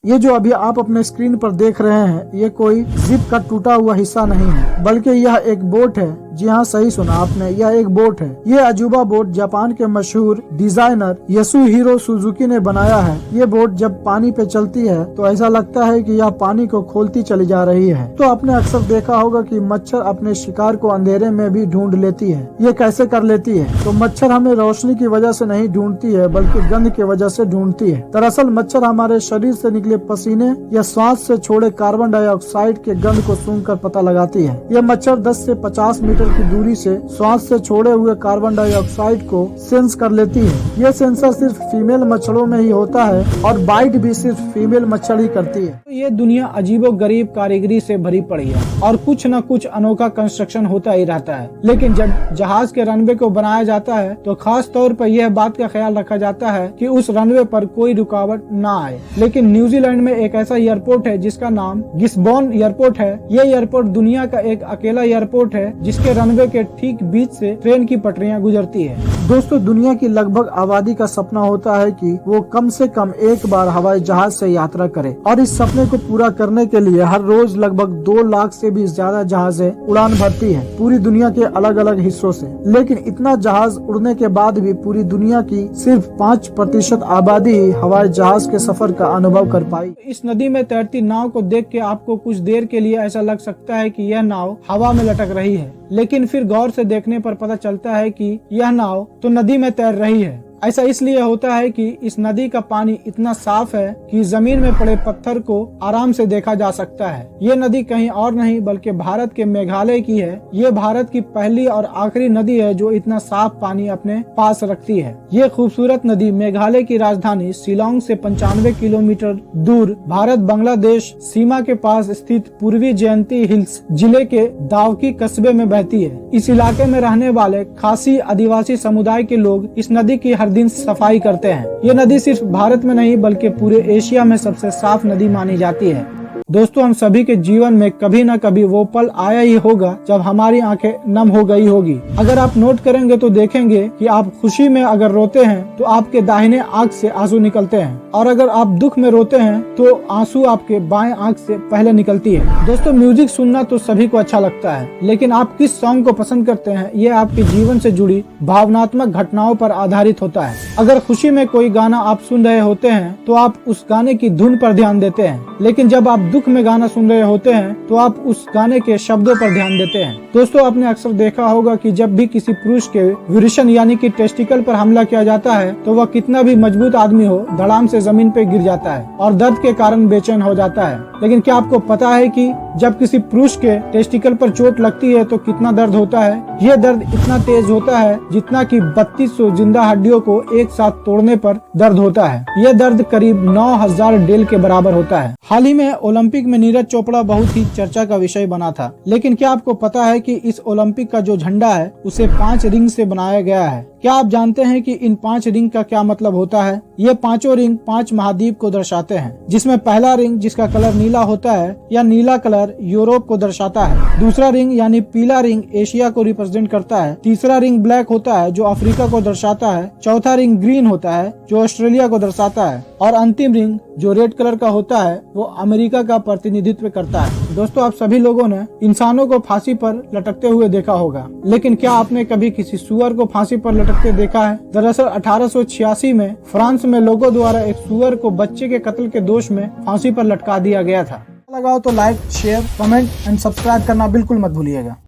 ये जो अभी आप अपने स्क्रीन पर देख रहे हैं, ये कोई जिप का टूटा हुआ हिस्सा नहीं है, बल्कि यह एक बोट है। जी हाँ, सही सुना आपने, यह एक बोट है। ये अजूबा बोट जापान के मशहूर डिजाइनर यासुहिरो सुजुकी ने बनाया है। ये बोट जब पानी पे चलती है तो ऐसा लगता है कि यह पानी को खोलती चली जा रही है। तो आपने अक्सर देखा होगा कि मच्छर अपने शिकार को अंधेरे में भी ढूंढ लेती है। ये कैसे कर लेती है? तो मच्छर हमें रोशनी की वजह से नहीं ढूंढती है, बल्कि गंध की वजह से ढूंढती है। दरअसल मच्छर हमारे शरीर से निकले पसीने या श्वास से छोड़े कार्बन डाइऑक्साइड के गंध को सूंघकर पता लगाती है। यह मच्छर 10 से 50 मीटर की दूरी से श्वास से छोड़े हुए कार्बन डाइऑक्साइड को सेंस कर लेती है। यह सेंसर सिर्फ फीमेल मच्छरों में ही होता है और बाइट भी सिर्फ फीमेल मच्छर ही करती है। तो ये दुनिया अजीबो गरीब कारीगरी से भरी पड़ी है और कुछ न कुछ अनोखा कंस्ट्रक्शन होता ही रहता है। लेकिन जब जहाज के रनवे को बनाया जाता है तो खास तौर पर यह बात का ख्याल रखा जाता है कि उस रनवे पर कोई रुकावट न आए। लेकिन न्यूजीलैंड में एक ऐसा एयरपोर्ट है जिसका नाम गिस्बॉर्न एयरपोर्ट है। ये एयरपोर्ट दुनिया का एक अकेला एयरपोर्ट है जिसके रनवे के ठीक बीच से ट्रेन की पटरियां गुजरती है। दोस्तों, दुनिया की लगभग आबादी का सपना होता है कि वो कम से कम एक बार हवाई जहाज से यात्रा करे और इस सपने को पूरा करने के लिए हर रोज लगभग 2 लाख से भी ज्यादा जहाजें उड़ान भरती है पूरी दुनिया के अलग अलग हिस्सों से। लेकिन इतना जहाज उड़ने के बाद भी पूरी दुनिया की सिर्फ 5% आबादी ही हवाई जहाज के सफर का अनुभव कर पाई। इस नदी में तैरती नाव को देख के आपको कुछ देर के लिए ऐसा लग सकता है कि यह नाव हवा में लटक रही है, लेकिन फिर गौर से देखने पर पता चलता है कि यह नाव तो नदी में तैर रही है। ऐसा इसलिए होता है कि इस नदी का पानी इतना साफ है कि जमीन में पड़े पत्थर को आराम से देखा जा सकता है। ये नदी कहीं और नहीं बल्कि भारत के मेघालय की है। ये भारत की पहली और आखिरी नदी है जो इतना साफ पानी अपने पास रखती है। ये खूबसूरत नदी मेघालय की राजधानी शिलांग से 95 किलोमीटर दूर भारत बांग्लादेश सीमा के पास स्थित पूर्वी जयंती हिल्स जिले के दावकी कस्बे में बहती है। इस इलाके में रहने वाले खासी आदिवासी समुदाय के लोग इस नदी की हर दिन सफाई करते हैं। ये नदी सिर्फ भारत में नहीं बल्कि पूरे एशिया में सबसे साफ नदी मानी जाती है। दोस्तों, हम सभी के जीवन में कभी न कभी वो पल आया ही होगा जब हमारी आंखें नम हो गई होगी। अगर आप नोट करेंगे तो देखेंगे कि आप खुशी में अगर रोते हैं तो आपके दाहिने आंख से आंसू निकलते हैं और अगर आप दुख में रोते हैं तो आंसू आपके बाएं आंख से पहले निकलती है। दोस्तों, म्यूजिक सुनना तो सभी को अच्छा लगता है, लेकिन आप किस सॉन्ग को पसंद करते हैं ये आपके जीवन से जुड़ी भावनात्मक घटनाओं पर आधारित होता है। अगर खुशी में कोई गाना आप सुन रहे होते हैं तो आप उस गाने की धुन पर ध्यान देते हैं, लेकिन जब आप दुख में गाना सुन रहे होते हैं तो आप उस गाने के शब्दों पर ध्यान देते हैं। दोस्तों, आपने अक्सर देखा होगा कि जब भी किसी पुरुष के विरुशन यानी कि टेस्टिकल पर हमला किया जाता है तो वह कितना भी मजबूत आदमी हो धड़ाम से जमीन पे गिर जाता है और दर्द के कारण बेचैन हो जाता है। लेकिन क्या आपको पता है कि जब किसी पुरुष के टेस्टिकल पर चोट लगती है तो कितना दर्द होता है? ये दर्द इतना तेज होता है जितना कि 3200 जिंदा हड्डियों को एक साथ तोड़ने पर दर्द होता है। यह दर्द करीब 9000 डेल के बराबर होता है। हाल ही में ओलंपिक में नीरज चोपड़ा बहुत ही चर्चा का विषय बना था, लेकिन क्या आपको पता है कि इस ओलंपिक का जो झंडा है उसे 5 रिंग से बनाया गया है? क्या आप जानते हैं कि इन 5 रिंग का क्या मतलब होता है? ये पांचों रिंग 5 महाद्वीप को दर्शाते हैं, जिसमें पहला रिंग जिसका कलर नीला होता है या नीला कलर यूरोप को दर्शाता है। दूसरा रिंग यानी पीला रिंग एशिया को रिप्रेजेंट करता है। तीसरा रिंग ब्लैक होता है जो अफ्रीका को दर्शाता है। चौथा रिंग ग्रीन होता है जो ऑस्ट्रेलिया को दर्शाता है और अंतिम रिंग जो रेड कलर का होता है वो अमेरिका का प्रतिनिधित्व करता है। दोस्तों, आप सभी लोगों ने इंसानों को फांसी पर लटकते हुए देखा होगा, लेकिन क्या आपने कभी किसी सुअर को फांसी पर लटकते देखा है? दरअसल 1886 में फ्रांस में लोगों द्वारा एक सुअर को बच्चे के कत्ल के दोष में फांसी पर लटका दिया गया था। लगाओ तो like, share, comment and subscribe करना बिल्कुल मत भूलिएगा।